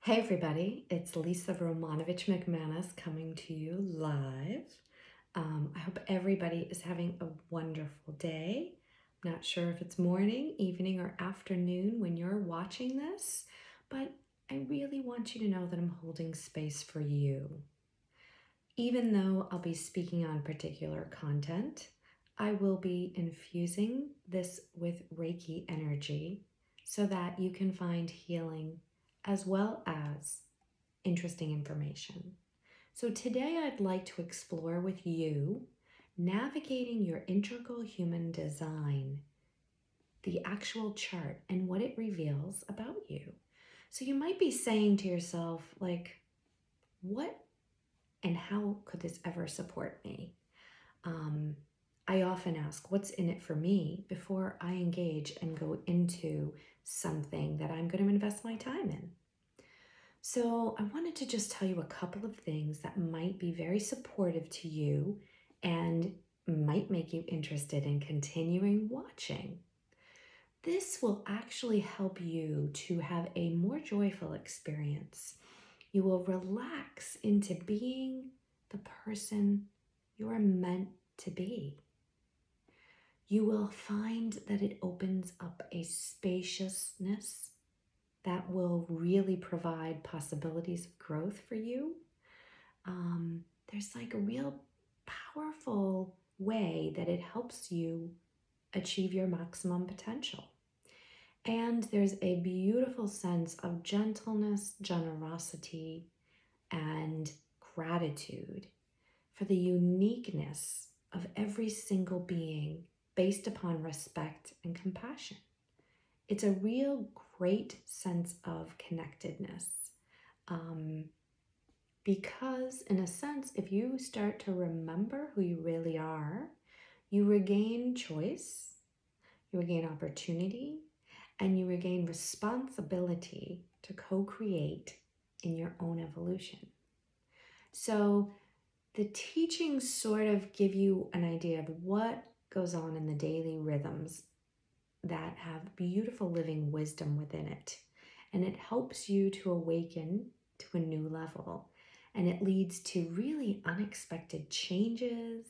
Hey everybody, it's Lisa Romanovich McManus coming to you live. I hope everybody is having a wonderful day. I'm not sure if it's morning, evening, or afternoon when you're watching this, but I really want you to know that I'm holding space for you. Even though I'll be speaking on particular content, I will be infusing this with Reiki energy so that you can find healing as well as interesting information. So today I'd like to explore with you navigating your integral human design, the actual chart, and what it reveals about you. So you might be saying to yourself, like, what and how could this ever support me? I often ask, what's in it for me before I engage and go into something that I'm going to invest my time in? So I wanted to just tell you a couple of things that might be very supportive to you and might make you interested in continuing watching. This will actually help you to have a more joyful experience. You will relax into being the person you are meant to be. You will find that it opens up a spaciousness that will really provide possibilities of growth for you. There's like a real powerful way that it helps you achieve your maximum potential. And there's a beautiful sense of gentleness, generosity, and gratitude for the uniqueness of every single being based upon respect and compassion. It's a real great sense of connectedness. Because in a sense, if you start to remember who you really are, you regain choice, you regain opportunity, and you regain responsibility to co-create in your own evolution. So the teachings sort of give you an idea of what goes on in the daily rhythms that have beautiful living wisdom within it. And it helps you to awaken to a new level. And it leads to really unexpected changes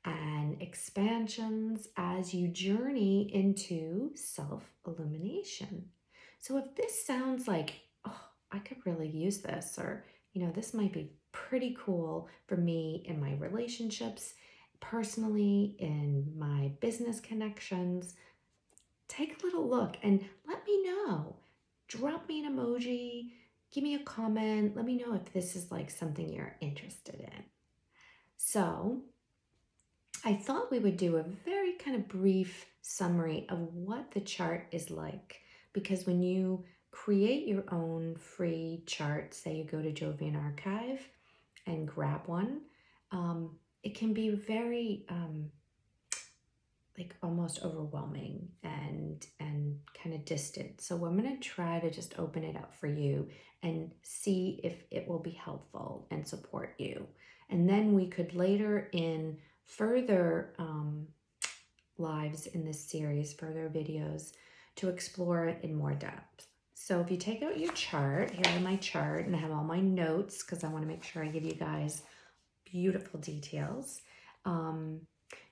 and expansions as you journey into self-illumination. So if this sounds like, oh, I could really use this, or, this might be pretty cool for me in my relationships, personally, in my business connections, take a little look and let me know. Drop me an emoji, give me a comment, let me know if this is like something you're interested in. So I thought we would do a very kind of brief summary of what the chart is like, because when you create your own free chart, say you go to Jovian Archive and grab one, it can be very like almost overwhelming and kind of distant. So I'm going to try to just open it up for you and see if it will be helpful and support you. And then we could later in further lives in this series, further videos, to explore it in more depth. So if you take out your chart, here's my chart, and I have all my notes because I want to make sure I give you guys beautiful details.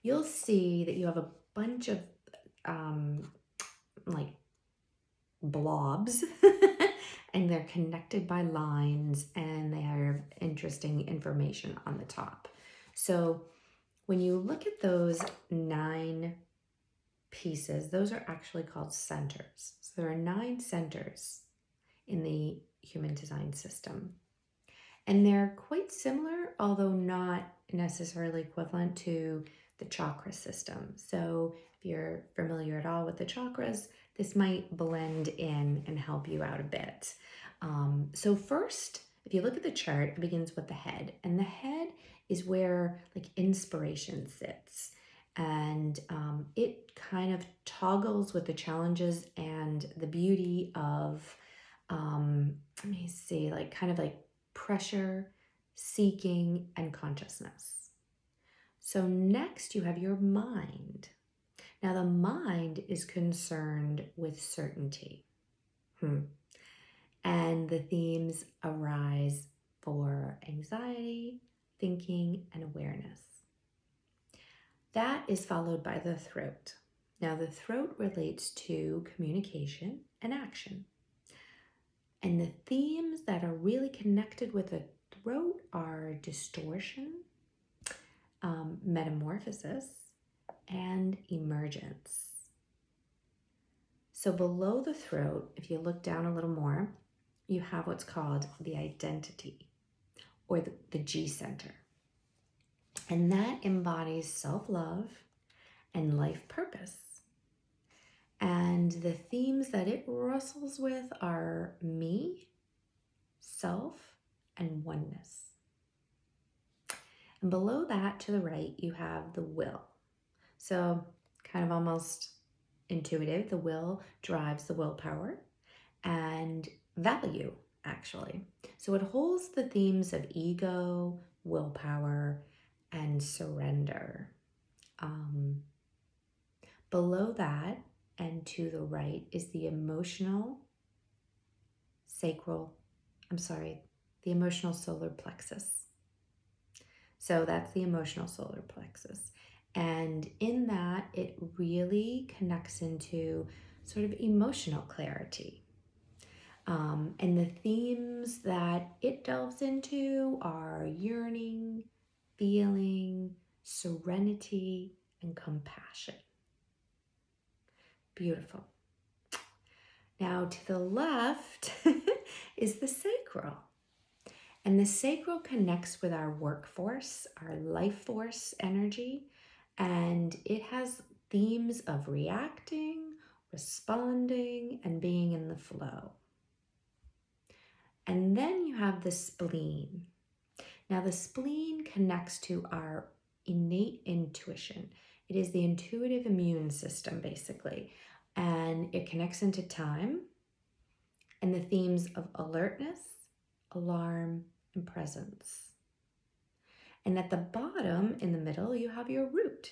You'll see that you have a bunch of like blobs and they're connected by lines and they have interesting information on the top. So when you look at those 9 pieces, those are actually called centers. So there are 9 centers in the human design system. And they're quite similar, although not necessarily equivalent to the chakra system. So if you're familiar at all with the chakras, this might blend in and help you out a bit. So first, if you look at the chart, it begins with the head. And the head is where like inspiration sits. And it kind of toggles with the challenges and the beauty of, let me see, like kind of like pressure, seeking, and consciousness. So next you have your mind. Now the mind is concerned with certainty. And the themes arise for anxiety, thinking, and awareness. That is followed by the throat. Now, the throat relates to communication and action. And the themes that are really connected with the throat are distortion, metamorphosis, and emergence. So below the throat, if you look down a little more, you have what's called the identity, or the G center. And that embodies self-love and life purpose. And the themes that it wrestles with are me, self, and oneness. And below that, to the right, you have the will. So kind of almost intuitive. The will drives the willpower and value, actually. So it holds the themes of ego, willpower, and surrender. Below that and to the right is the emotional solar plexus. So that's the emotional solar plexus. And in that, it really connects into sort of emotional clarity. And the themes that it delves into are yearning, feeling, serenity, and compassion. Beautiful. Now to the left is the sacral. And the sacral connects with our workforce, our life force energy, and it has themes of reacting, responding, and being in the flow. And then you have the spleen. Now the spleen connects to our innate intuition. It is the intuitive immune system, basically. And it connects into time and the themes of alertness, alarm, and presence. And at the bottom, in the middle, you have your root.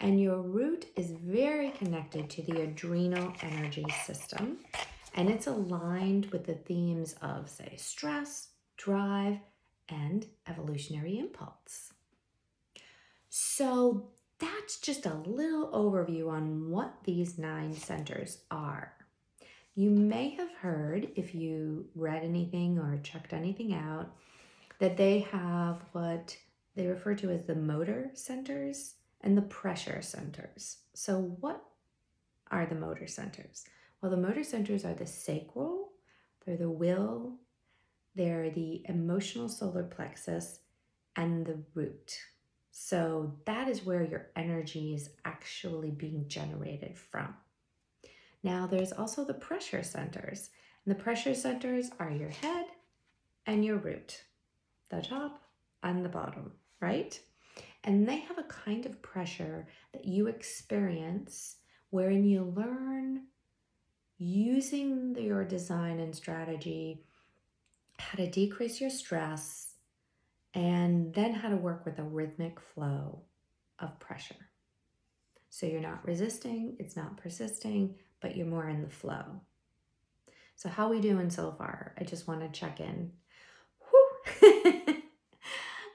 And your root is very connected to the adrenal energy system. And it's aligned with the themes of, say, stress, drive, and evolutionary impulse. So that's just a little overview on what these 9 centers are. You may have heard, if you read anything or checked anything out, that they have what they refer to as the motor centers and the pressure centers. So what are the motor centers? Well, the motor centers are the sacral, they're the will, they're the emotional solar plexus, and the root. So that is where your energy is actually being generated from. Now there's also the pressure centers. And the pressure centers are your head and your root, the top and the bottom, right? And they have a kind of pressure that you experience wherein you learn using your design and strategy how to decrease your stress and then how to work with a rhythmic flow of pressure. So you're not resisting, it's not persisting, but you're more in the flow. So how we doing so far? I just want to check in. Whew.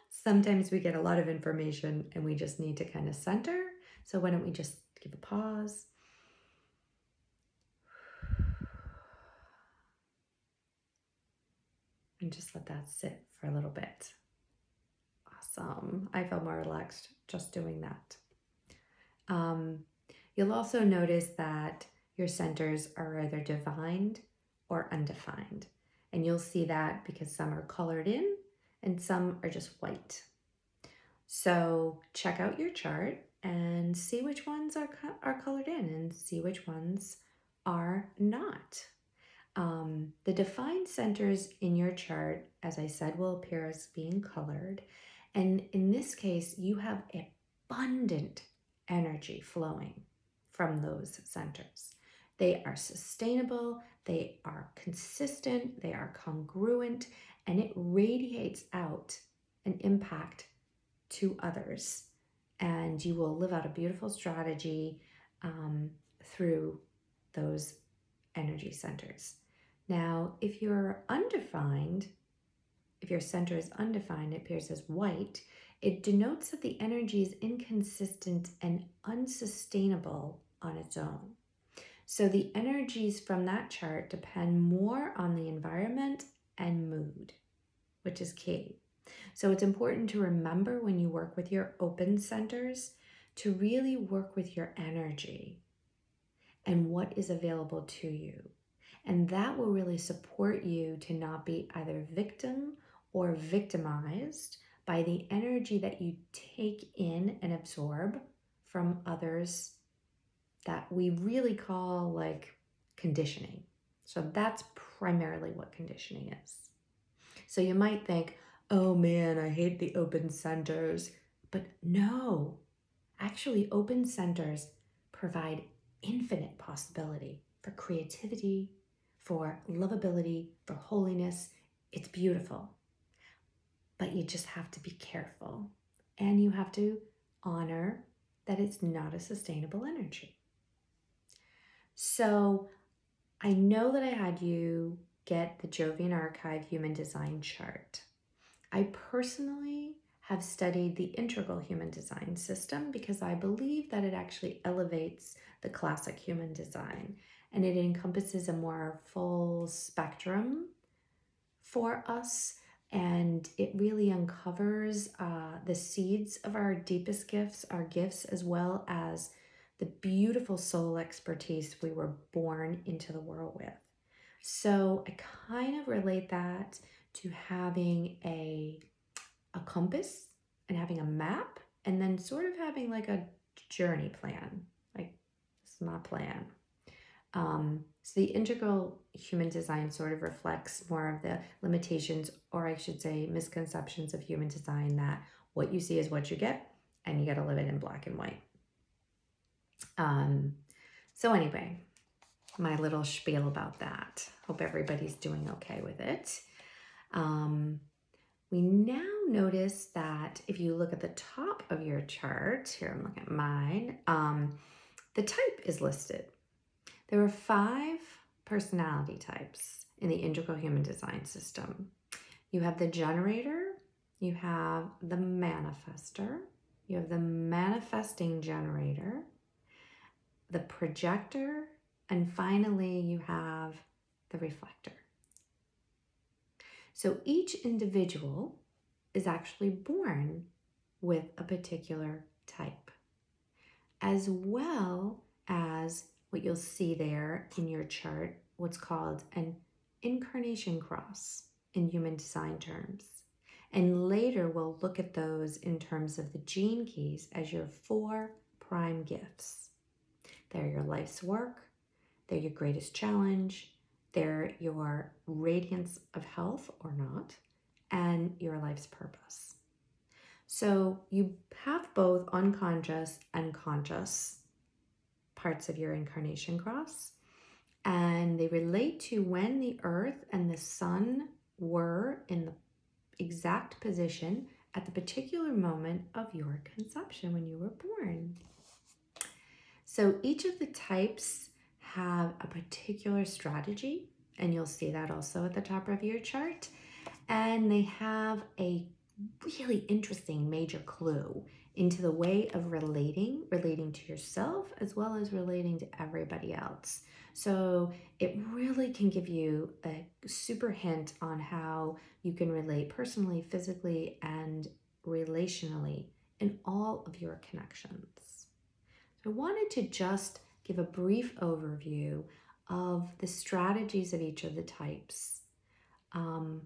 Sometimes we get a lot of information and we just need to kind of center. So why don't we just give a pause? And just let that sit for a little bit. Awesome. I feel more relaxed just doing that. You'll also notice that your centers are either defined or undefined. And you'll see that because some are colored in and some are just white. So check out your chart and see which ones are colored in and see which ones are not. The defined centers in your chart, as I said, will appear as being colored. And in this case, you have abundant energy flowing from those centers. They are sustainable, they are consistent, they are congruent, and it radiates out an impact to others. And you will live out a beautiful strategy through those energy centers. Now, if you're undefined, if your center is undefined, it appears as white, it denotes that the energy is inconsistent and unsustainable on its own. So the energies from that chart depend more on the environment and mood, which is key. So it's important to remember when you work with your open centers to really work with your energy and what is available to you. And that will really support you to not be either victim or victimized by the energy that you take in and absorb from others that we really call like conditioning. So that's primarily what conditioning is. So you might think, oh man, I hate the open centers. But no, actually, open centers provide infinite possibility for creativity, for lovability, for holiness. It's beautiful. But you just have to be careful. And you have to honor that it's not a sustainable energy. So I know that I had you get the Jovian Archive Human Design chart. I personally have studied the integral human design system because I believe that it actually elevates the classic human design and it encompasses a more full spectrum for us, and it really uncovers the seeds of our deepest gifts, our gifts, as well as the beautiful soul expertise we were born into the world with. So I kind of relate that to having a compass and having a map, and then sort of having like a journey plan. Like, this is my plan. So the integral human design sort of reflects more of the limitations, or I should say misconceptions of human design, that what you see is what you get and you got to live it in black and white. So anyway, my little spiel about that. Hope everybody's doing okay with it. We now notice that if you look at the top of your chart, here I'm looking at mine, the type is listed. There are 5 personality types in the integral human design system. You have the generator, you have the manifester, you have the manifesting generator, the projector, and finally you have the reflector. So each individual is actually born with a particular type, as well as what you'll see there in your chart, what's called an incarnation cross in human design terms. And later we'll look at those in terms of the gene keys as your 4 prime gifts. They're your life's work, they're your greatest challenge, they're your radiance of health or not, and your life's purpose. So you have both unconscious and conscious parts of your incarnation cross, and they relate to when the earth and the sun were in the exact position at the particular moment of your conception when you were born. So each of the types have a particular strategy, and you'll see that also at the top of your chart, and they have a really interesting major clue into the way of relating to yourself as well as relating to everybody else. So it really can give you a super hint on how you can relate personally, physically, and relationally in all of your connections. So I wanted to just give a brief overview of the strategies of each of the types, and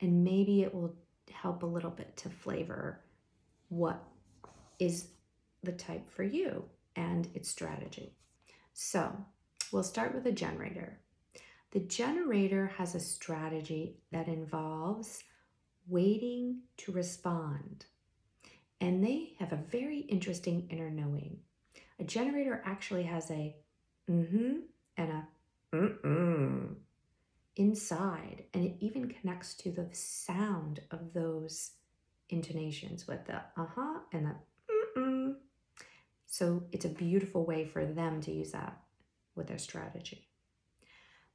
maybe it will help a little bit to flavor what is the type for you and its strategy. So we'll start with the generator. The generator has a strategy that involves waiting to respond, and they have a very interesting inner knowing. A generator actually has a and a inside, and it even connects to the sound of those intonations with the and the So it's a beautiful way for them to use that with their strategy.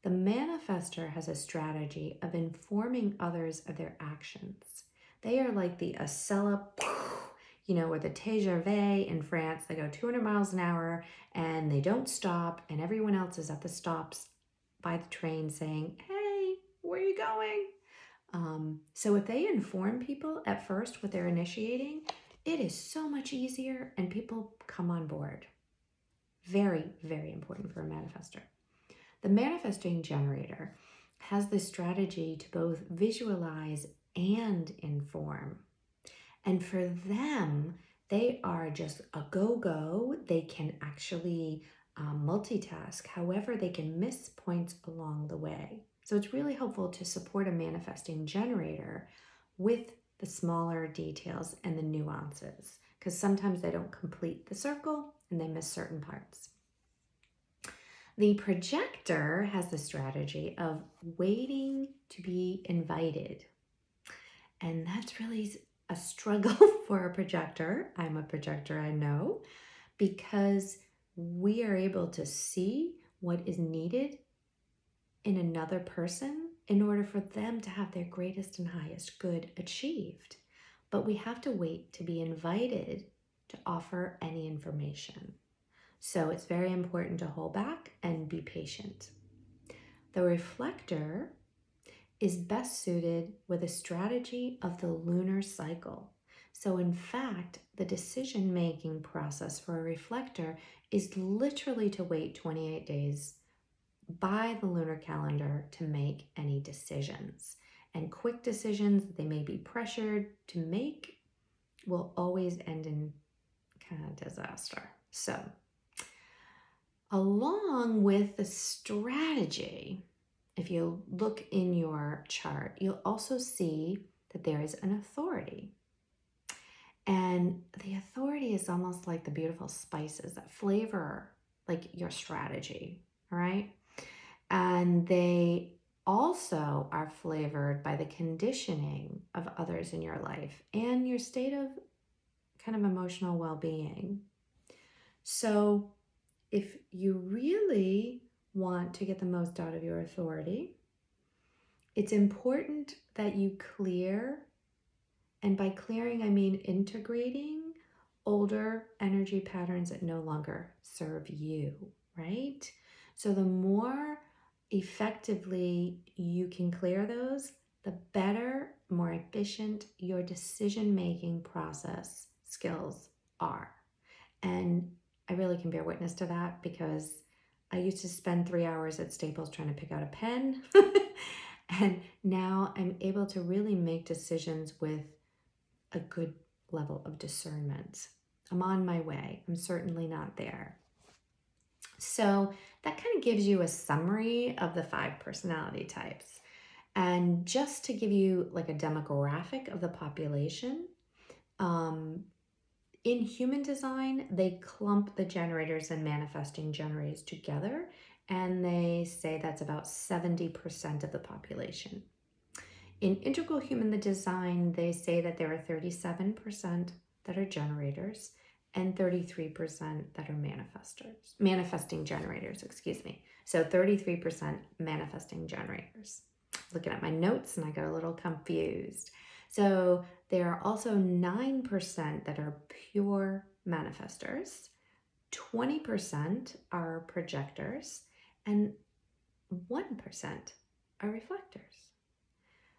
The manifester has a strategy of informing others of their actions. They are like the Acela, or the TGV in France. They go 200 miles an hour and they don't stop, and everyone else is at the stops by the train saying, hey, where are you going? So if they inform people at first what they're initiating, it is so much easier and people come on board. Very, very important for a manifester. The manifesting generator has this strategy to both visualize and inform. And for them, they are just a go-go. They can actually multitask. However, they can miss points along the way. So it's really helpful to support a manifesting generator with the smaller details and the nuances, because sometimes they don't complete the circle and they miss certain parts. The projector has the strategy of waiting to be invited. And that's really a struggle for a projector. I'm a projector, I know, because we are able to see what is needed in another person in order for them to have their greatest and highest good achieved. But we have to wait to be invited to offer any information. So it's very important to hold back and be patient. The reflector is best suited with a strategy of the lunar cycle. So in fact, the decision-making process for a reflector is literally to wait 28 days by the lunar calendar to make any decisions. And quick decisions that they may be pressured to make will always end in kind of disaster. So along with the strategy, if you look in your chart, you'll also see that there is an authority. And the authority is almost like the beautiful spices that flavor like your strategy, all right? And they also are flavored by the conditioning of others in your life and your state of kind of emotional well-being. So if you really want to get the most out of your authority, it's important that you clear, and by clearing I mean integrating older energy patterns that no longer serve you, right? So the more effectively you can clear those, the better, more efficient your decision-making process skills are. And I really can bear witness to that because I used to spend 3 hours at Staples trying to pick out a pen. And now I'm able to really make decisions with a good level of discernment. I'm on my way. I'm certainly not there. So that kind of gives you a summary of the 5 personality types. And just to give you like a demographic of the population, in human design, they clump the generators and manifesting generators together, and they say that's about 70% of the population. In integral human design, they say that there are 37% that are generators and 33% that are manifesting generators, excuse me. So 33% manifesting generators. Looking at my notes and I got a little confused. So there are also 9% that are pure manifestors, 20% are projectors, and 1% are reflectors.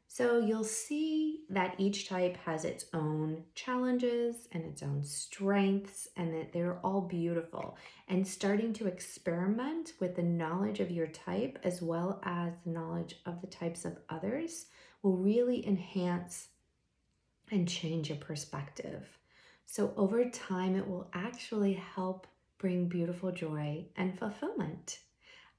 So you'll see that each type has its own challenges and its own strengths, and that they're all beautiful. And starting to experiment with the knowledge of your type as well as the knowledge of the types of others will really enhance and change your perspective. So over time, it will actually help bring beautiful joy and fulfillment.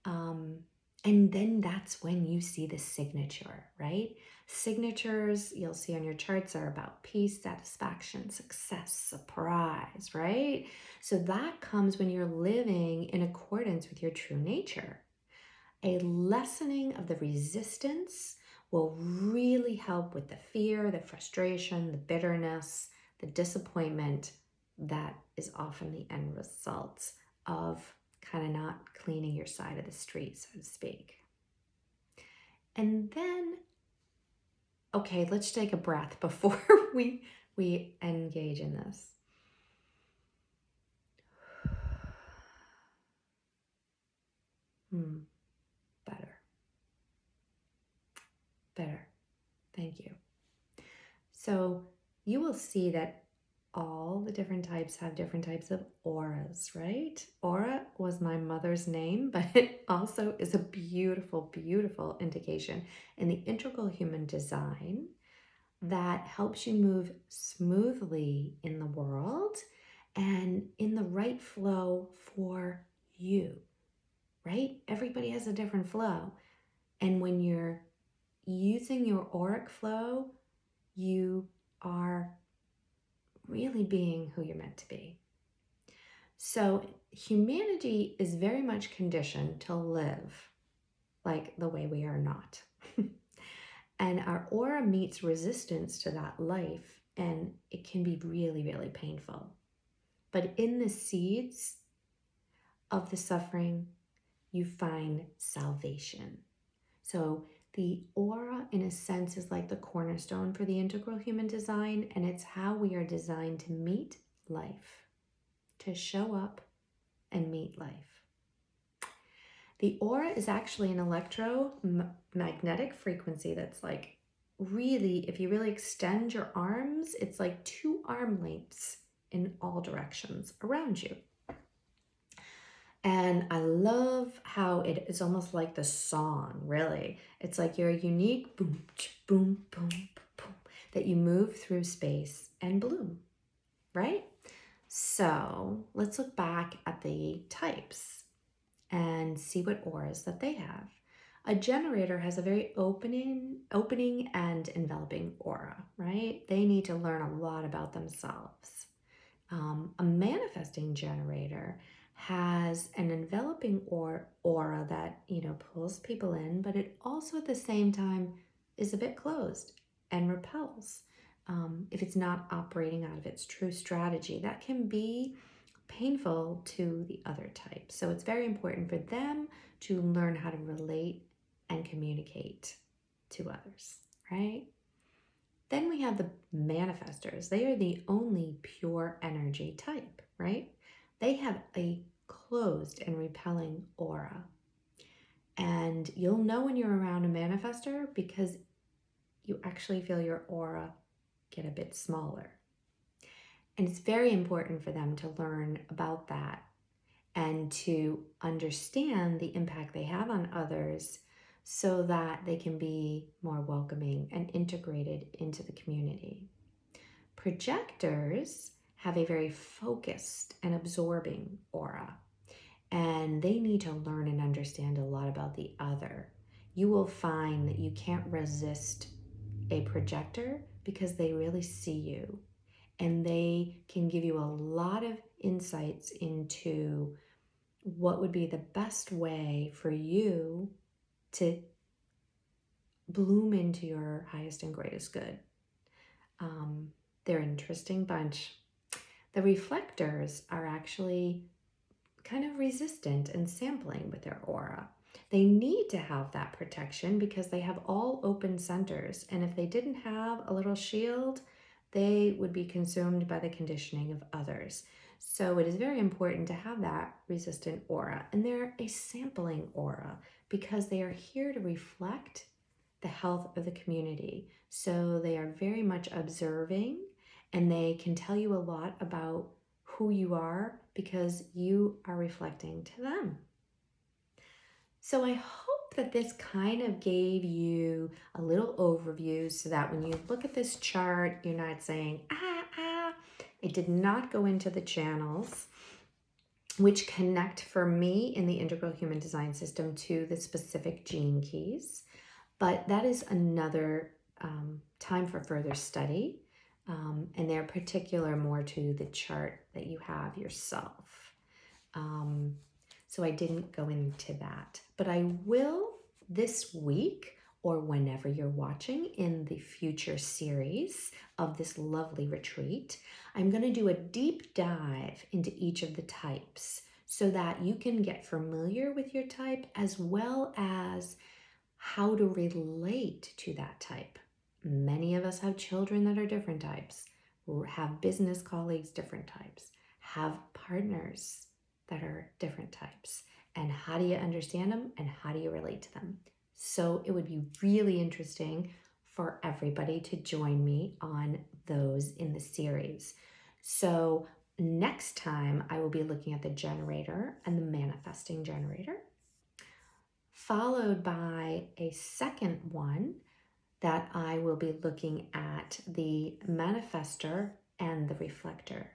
And then that's when you see the signature, right? Signatures you'll see on your charts are about peace, satisfaction, success, surprise, right? So that comes when you're living in accordance with your true nature. A lessening of the resistance will really help with the fear, the frustration, the bitterness, the disappointment that is often the end result of kind of not cleaning your side of the street, so to speak. And then, okay, let's take a breath before we engage in this. Better. Better. Thank you. So you will see that all the different types have different types of auras, right? Aura was my mother's name, but it also is a beautiful, beautiful indication in the integral human design that helps you move smoothly in the world and in the right flow for you, right? Everybody has a different flow. And when you're using your auric flow, you are really being who you're meant to be. So humanity is very much conditioned to live like the way we are not. And our aura meets resistance to that life, and it can be really, really painful. But in the seeds of the suffering, you find salvation. So the aura, in a sense, is like the cornerstone for the integral human design, and it's how we are designed to meet life, to show up and meet life. The aura is actually an electromagnetic frequency that's like really, if you really extend your arms, it's like 2 arm lengths in all directions around you. And I love how it is almost like the song, really. It's like you're a unique boom, boom, boom, boom, that you move through space and bloom, right? So let's look back at the types and see what auras that they have. A generator has a very opening and enveloping aura, right? They need to learn a lot about themselves. A manifesting generator has an enveloping aura that, pulls people in, but it also at the same time is a bit closed and repels. If it's not operating out of its true strategy, that can be painful to the other type. So it's very important for them to learn how to relate and communicate to others, right? Then we have the manifestors. They are the only pure energy type, right? They have a closed and repelling aura. And you'll know when you're around a manifestor because you actually feel your aura get a bit smaller. And it's very important for them to learn about that and to understand the impact they have on others so that they can be more welcoming and integrated into the community. Projectors have a very focused and absorbing aura, and they need to learn and understand a lot about the other. You will find that you can't resist a projector because they really see you, and they can give you a lot of insights into what would be the best way for you to bloom into your highest and greatest good. They're an interesting bunch. The reflectors are actually kind of resistant and sampling with their aura. They need to have that protection because they have all open centers. And if they didn't have a little shield, they would be consumed by the conditioning of others. So it is very important to have that resistant aura. And they're a sampling aura because they are here to reflect the health of the community. So they are very much observing, and they can tell you a lot about who you are because you are reflecting to them. So I hope that this kind of gave you a little overview so that when you look at this chart, you're not saying, it did not go into the channels which connect for me in the integral human design system to the specific gene keys. But that is another time for further study. And they're particular more to the chart that you have yourself. So I didn't go into that. But I will this week, or whenever you're watching in the future series of this lovely retreat, I'm going to do a deep dive into each of the types so that you can get familiar with your type as well as how to relate to that type. Many of us have children that are different types, or have business colleagues different types, have partners that are different types. And how do you understand them and how do you relate to them? So it would be really interesting for everybody to join me on those in the series. So next time I will be looking at the generator and the manifesting generator, followed by a second one that I will be looking at the manifester and the reflector.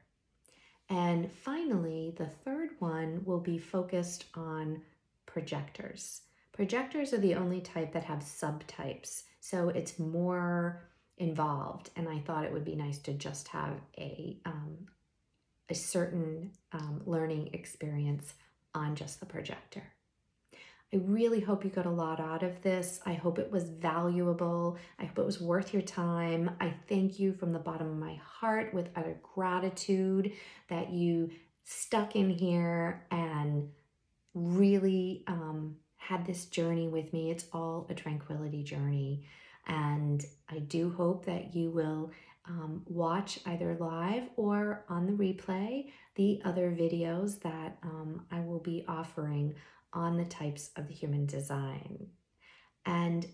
And finally, the third one will be focused on projectors. Projectors are the only type that have subtypes, so it's more involved. And I thought it would be nice to just have a certain learning experience on just the projector. I really hope you got a lot out of this. I hope it was valuable. I hope it was worth your time. I thank you from the bottom of my heart with utter gratitude that you stuck in here and really had this journey with me. It's all a tranquility journey. And I do hope that you will watch either live or on the replay the other videos that I will be offering on the types of the human design. And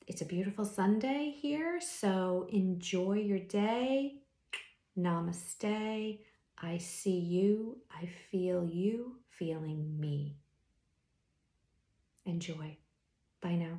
it's a beautiful Sunday here, so enjoy your day. Namaste. I see you. I feel you feeling me. Enjoy. Bye now.